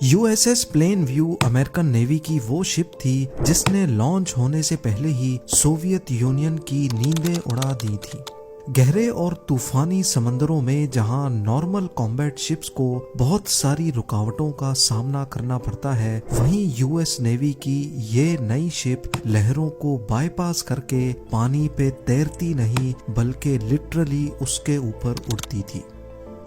You S S Plainview American navy کی وہ شپ تھی جس نے لانچ ہونے سے پہلے ہی سوویت یونین کی نیندیں اڑا دی تھی۔ گہرے اور طوفانی سمندروں میں جہاں نارمل کامبیٹ شپس کو بہت ساری رکاوٹوں کا سامنا کرنا پڑتا ہے، وہیں یو ایس نیوی کی یہ نئی شپ لہروں کو بائی پاس کر کے پانی پہ تیرتی نہیں بلکہ لٹرلی اس کے اوپر اڑتی تھی۔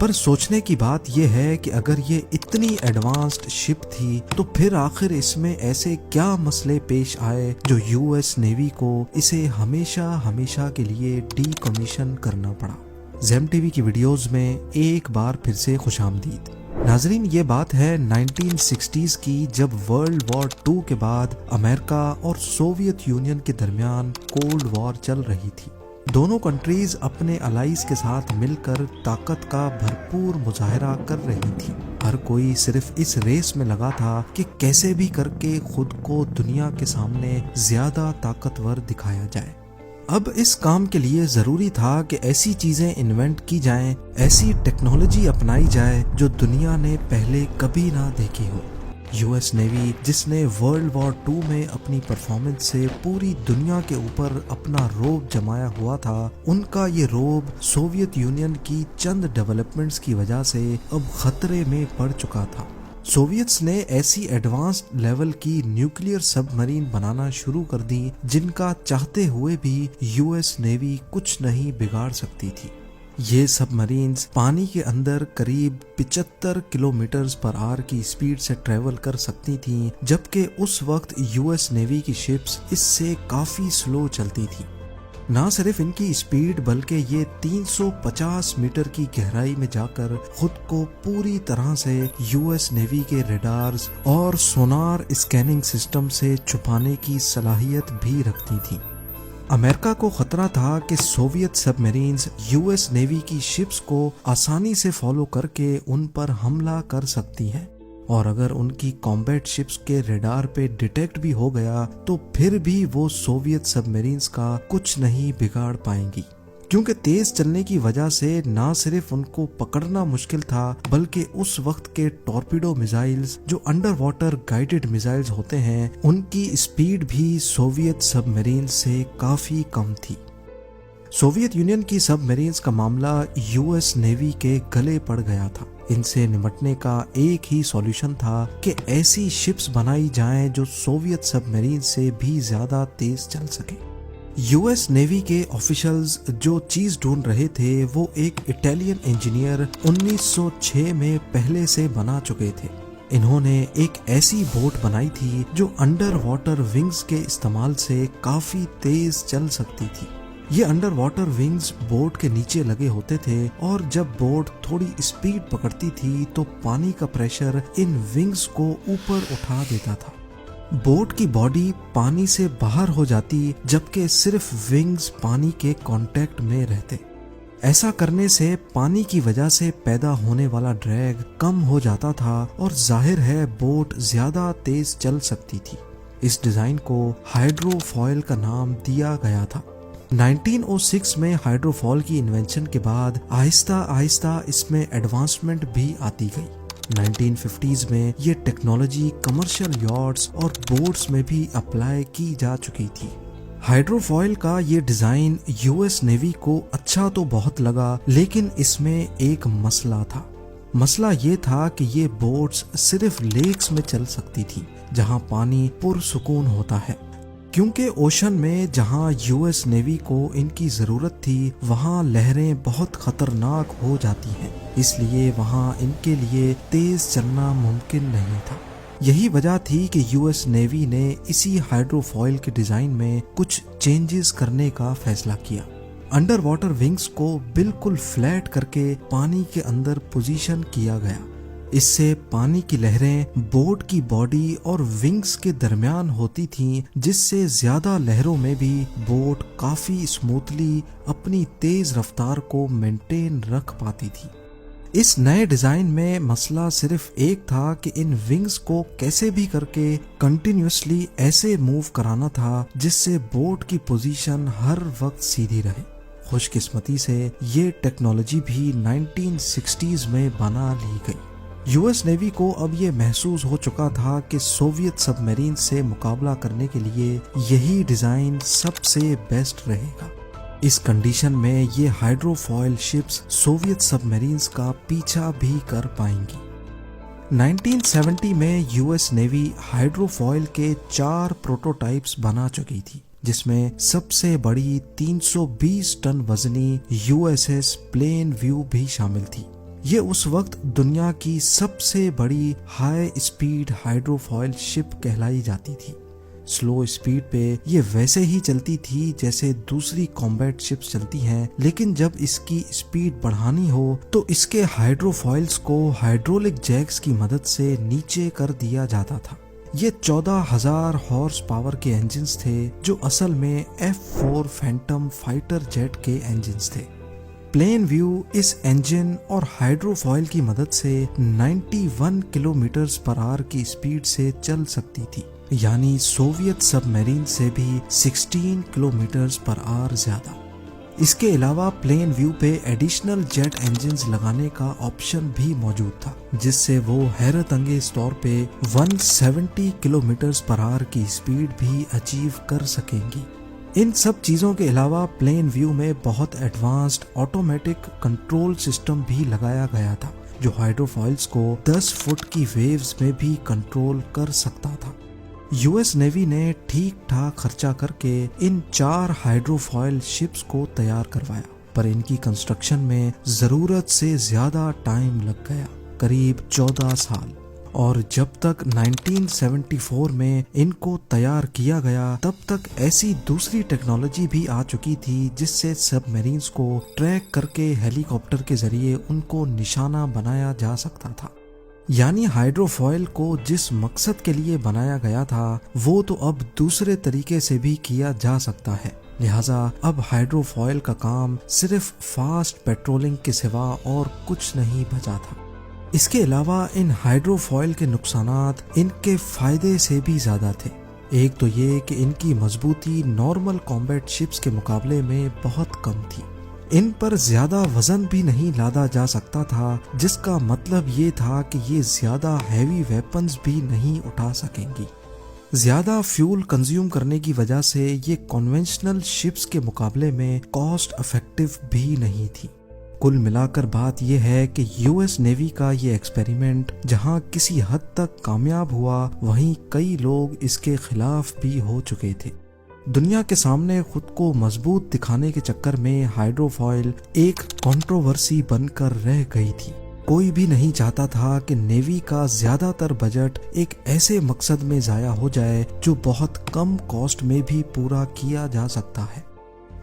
پر سوچنے کی بات یہ ہے کہ اگر یہ اتنی ایڈوانسڈ شپ تھی تو پھر آخر اس میں ایسے کیا مسئلے پیش آئے جو یو ایس نیوی کو اسے ہمیشہ کے لیے ڈی کمیشن کرنا پڑا۔ زیم ٹی وی کی ویڈیوز میں ایک بار پھر سے خوش آمدید۔ ناظرین، یہ بات ہے 1960s کی، جب ورلڈ وار 2 کے بعد امریکہ اور سوویت یونین کے درمیان کولڈ وار چل رہی تھی۔ دونوں کنٹریز اپنے الائز کے ساتھ مل کر طاقت کا بھرپور مظاہرہ کر رہی تھی۔ ہر کوئی صرف اس ریس میں لگا تھا کہ کیسے بھی کر کے خود کو دنیا کے سامنے زیادہ طاقتور دکھایا جائے۔ اب اس کام کے لیے ضروری تھا کہ ایسی چیزیں انوینٹ کی جائیں، ایسی ٹیکنالوجی اپنائی جائے جو دنیا نے پہلے کبھی نہ دیکھی ہو۔ یو ایس نیوی، جس نے ورلڈ وار 2 میں اپنی پرفارمنس سے پوری دنیا کے اوپر اپنا روب جمایا ہوا تھا، ان کا یہ روب سوویت یونین کی چند ڈیولپمنٹس کی وجہ سے اب خطرے میں پڑ چکا تھا۔ سوویتس نے ایسی ایڈوانسڈ لیول کی نیوکلیئر سب مرین بنانا شروع کر دی جن کا چاہتے ہوئے بھی یو ایس نیوی کچھ نہیں بگاڑ سکتی تھی۔ یہ سب مرینز پانی کے اندر قریب 75 کلومیٹرز پر آور کی اسپیڈ سے ٹریول کر سکتی تھیں، جبکہ اس وقت یو ایس نیوی کی شپس اس سے کافی سلو چلتی تھی۔ نہ صرف ان کی اسپیڈ بلکہ یہ 350 میٹر کی گہرائی میں جا کر خود کو پوری طرح سے یو ایس نیوی کے ریڈارز اور سونار اسکیننگ سسٹم سے چھپانے کی صلاحیت بھی رکھتی تھیں۔ امریکہ کو خطرہ تھا کہ سوویت سب میرینز یو ایس نیوی کی شپس کو آسانی سے فالو کر کے ان پر حملہ کر سکتی ہیں، اور اگر ان کی کامبیٹ شپس کے ریڈار پہ ڈیٹیکٹ بھی ہو گیا تو پھر بھی وہ سوویت سب میرینز کا کچھ نہیں بگاڑ پائیں گی، کیونکہ تیز چلنے کی وجہ سے نہ صرف ان کو پکڑنا مشکل تھا بلکہ اس وقت کے ٹورپیڈو میزائلز جو انڈر واٹر گائیڈڈ میزائلز ہوتے ہیں، ان کی اسپیڈ بھی سوویت سب میرین سے کافی کم تھی۔ سوویت یونین کی سب میرینز کا معاملہ یو ایس نیوی کے گلے پڑ گیا تھا۔ ان سے نمٹنے کا ایک ہی سولوشن تھا کہ ایسی شپس بنائی جائیں جو سوویت سب میرین سے بھی زیادہ تیز چل سکیں۔ یو ایس نیوی کے آفیشلز جو چیز ڈھونڈ رہے تھے وہ ایک اٹالین انجینئر 1906 میں پہلے سے بنا چکے تھے۔ انہوں نے ایک ایسی بوٹ بنائی تھی جو انڈر واٹر ونگز کے استعمال سے کافی تیز چل سکتی تھی۔ یہ انڈر واٹر ونگز بوٹ کے نیچے لگے ہوتے تھے، اور جب بوٹ تھوڑی اسپیڈ پکڑتی تھی تو پانی کا پریشر ان ونگز کو اوپر اٹھا دیتا تھا۔ بوٹ کی باڈی پانی سے باہر ہو جاتی جبکہ صرف ونگز پانی کے کانٹیکٹ میں رہتے۔ ایسا کرنے سے پانی کی وجہ سے پیدا ہونے والا ڈریگ کم ہو جاتا تھا اور ظاہر ہے بوٹ زیادہ تیز چل سکتی تھی۔ اس ڈیزائن کو ہائیڈرو فوائل کا نام دیا گیا تھا۔ 1906 میں ہائیڈرو فوائل کی انوینشن کے بعد آہستہ آہستہ اس میں ایڈوانسمنٹ بھی آتی گئی۔ 1950s میں یہ ٹیکنالوجی کمرشل یاٹس اور بوٹس میں بھی اپلائی کی جا چکی تھی۔ ہائیڈرو فوائل کا یہ ڈیزائن یو ایس نیوی کو اچھا تو بہت لگا، لیکن اس میں ایک مسئلہ تھا۔ مسئلہ یہ تھا کہ یہ بوٹس صرف لیکس میں چل سکتی تھی جہاں پانی پرسکون ہوتا ہے، کیونکہ اوشن میں جہاں یو ایس نیوی کو ان کی ضرورت تھی وہاں لہریں بہت خطرناک ہو جاتی ہیں، اس لیے وہاں ان کے لیے تیز چلنا ممکن نہیں تھا۔ یہی وجہ تھی کہ یو ایس نیوی نے اسی ہائیڈرو فوائل کے ڈیزائن میں کچھ چینجز کرنے کا فیصلہ کیا۔ انڈر واٹر ونگز کو بالکل فلیٹ کر کے پانی کے اندر پوزیشن کیا گیا۔ اس سے پانی کی لہریں بوٹ کی باڈی اور ونگز کے درمیان ہوتی تھیں، جس سے زیادہ لہروں میں بھی بوٹ کافی اسموتھلی اپنی تیز رفتار کو مینٹین رکھ پاتی تھی۔ اس نئے ڈیزائن میں مسئلہ صرف ایک تھا کہ ان ونگز کو کیسے بھی کر کے کنٹینیوسلی ایسے موو کرانا تھا جس سے بوٹ کی پوزیشن ہر وقت سیدھی رہے۔ خوش قسمتی سے یہ ٹیکنالوجی بھی 1960s میں بنا لی گئی۔ US نیوی کو اب یہ محسوس ہو چکا تھا کہ سوویت سب میرین سے مقابلہ کرنے کے لیے یہی ڈیزائن سب سے بیسٹ رہے گا۔ اس کنڈیشن میں یہ ہائیڈرو فوائل شپس سوویت سب میرینز کا پیچھا بھی کر پائیں گی۔ 1970 میں US نیوی ہائیڈرو فوائل کے 4 پروٹوٹائپس بنا چکی تھی، جس میں سب سے بڑی 320 ٹن وزنی USS پلین ویو بھی شامل تھی۔ یہ اس وقت دنیا کی سب سے بڑی ہائی اسپیڈ ہائیڈرو فوائل شپ کہلائی جاتی تھی۔ سلو اسپیڈ پہ یہ ویسے ہی چلتی تھی جیسے دوسری کمبیٹ شپس چلتی ہیں، لیکن جب اس کی اسپیڈ بڑھانی ہو تو اس کے ہائیڈرو فوائلز کو ہائیڈرولک جیکس کی مدد سے نیچے کر دیا جاتا تھا۔ یہ 14,000 ہارس پاور کے انجنز تھے جو اصل میں F4 فینٹم فائٹر جیٹ کے انجنز تھے۔ پلین ویو اس انجن اور ہائیڈرو فوائل کی مدد سے 91 کلومیٹرز پر آور کی اسپیڈ سے چل سکتی تھی، یعنی سوویت سب میرین سے بھی 16 کلومیٹرز پر آور زیادہ۔ اس کے علاوہ پلین ویو پہ ایڈیشنل جیٹ انجنز لگانے کا آپشن بھی موجود تھا، جس سے وہ حیرت انگیز طور پہ 170 کلومیٹرز پر آور کی اسپیڈ بھی اچیو کر سکیں گی۔ ان سب چیزوں کے علاوہ پلین ویو میں بہت ایڈوانسڈ آٹومیٹک کنٹرول سسٹم بھی لگایا گیا تھا، جو ہائیڈرو فوائلز کو 10 فٹ کی ویوز میں بھی کنٹرول کر سکتا تھا۔ US نیوی نے ٹھیک ٹھاک خرچہ کر کے ان 4 ہائیڈرو فوائل شپس کو تیار کروایا، پر ان کی کنسٹرکشن میں ضرورت سے زیادہ ٹائم لگ گیا، قریب 14 سال۔ اور جب تک 1974 میں ان کو تیار کیا گیا، تب تک ایسی دوسری ٹیکنالوجی بھی آ چکی تھی جس سے سب میرینز کو ٹریک کر کے ہیلی کاپٹر کے ذریعے ان کو نشانہ بنایا جا سکتا تھا۔ یعنی ہائیڈرو فوائل کو جس مقصد کے لیے بنایا گیا تھا وہ تو اب دوسرے طریقے سے بھی کیا جا سکتا ہے، لہٰذا اب ہائیڈرو فوائل کا کام صرف فاسٹ پیٹرولنگ کے سوا اور کچھ نہیں بچا تھا۔ اس کے علاوہ ان ہائیڈرو فوائل کے نقصانات ان کے فائدے سے بھی زیادہ تھے۔ ایک تو یہ کہ ان کی مضبوطی نارمل کمبیٹ شپس کے مقابلے میں بہت کم تھی۔ ان پر زیادہ وزن بھی نہیں لادا جا سکتا تھا، جس کا مطلب یہ تھا کہ یہ زیادہ ہیوی ویپنز بھی نہیں اٹھا سکیں گی۔ زیادہ فیول کنزیوم کرنے کی وجہ سے یہ کنونشنل شپس کے مقابلے میں کاسٹ افیکٹو بھی نہیں تھی۔ کل ملا کر بات یہ ہے کہ US نیوی کا یہ ایکسپیریمنٹ جہاں کسی حد تک کامیاب ہوا، وہیں کئی لوگ اس کے خلاف بھی ہو چکے تھے۔ دنیا کے سامنے خود کو مضبوط دکھانے کے چکر میں ہائیڈرو فوائل ایک کنٹروورسی بن کر رہ گئی تھی۔ کوئی بھی نہیں چاہتا تھا کہ نیوی کا زیادہ تر بجٹ ایک ایسے مقصد میں ضائع ہو جائے جو بہت کم کاسٹ میں بھی پورا کیا جا سکتا ہے۔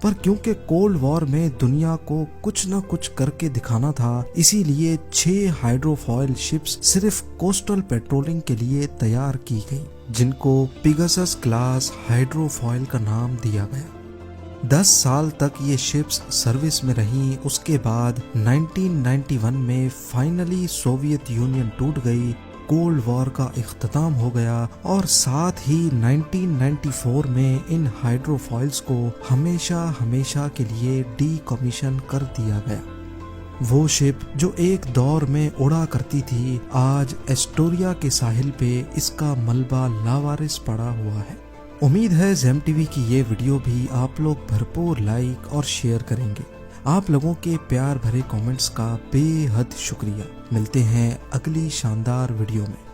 پر کیونکہ کولڈ وار میں دنیا کو کچھ نہ کچھ کر کے دکھانا تھا، اسی لیے 6 ہائیڈرو فوائل شپس صرف کوسٹل پیٹرولنگ کے لیے تیار کی گئی، جن کو پیگاسس کلاس ہائیڈرو فوائل کا نام دیا گیا۔ 10 سال تک یہ شپس سروس میں رہیں۔ اس کے بعد 1991 میں فائنلی سوویت یونین ٹوٹ گئی، کولڈ وار کا اختتام ہو گیا، اور ساتھ ہی 1994 میں ان ہائیڈرو فوائلز کو ہمیشہ کے لیے ڈی کمیشن کر دیا گیا۔ وہ شپ جو ایک دور میں اڑا کرتی تھی، آج ایسٹوریا کے ساحل پہ اس کا ملبہ لاوارث پڑا ہوا ہے۔ امید ہے زیم ٹی وی کی یہ ویڈیو بھی آپ لوگ بھرپور لائک اور شیئر کریں گے۔ آپ لوگوں کے پیار بھرے کامنٹس کا بے حد شکریہ۔ ملتے ہیں اگلی شاندار ویڈیو میں۔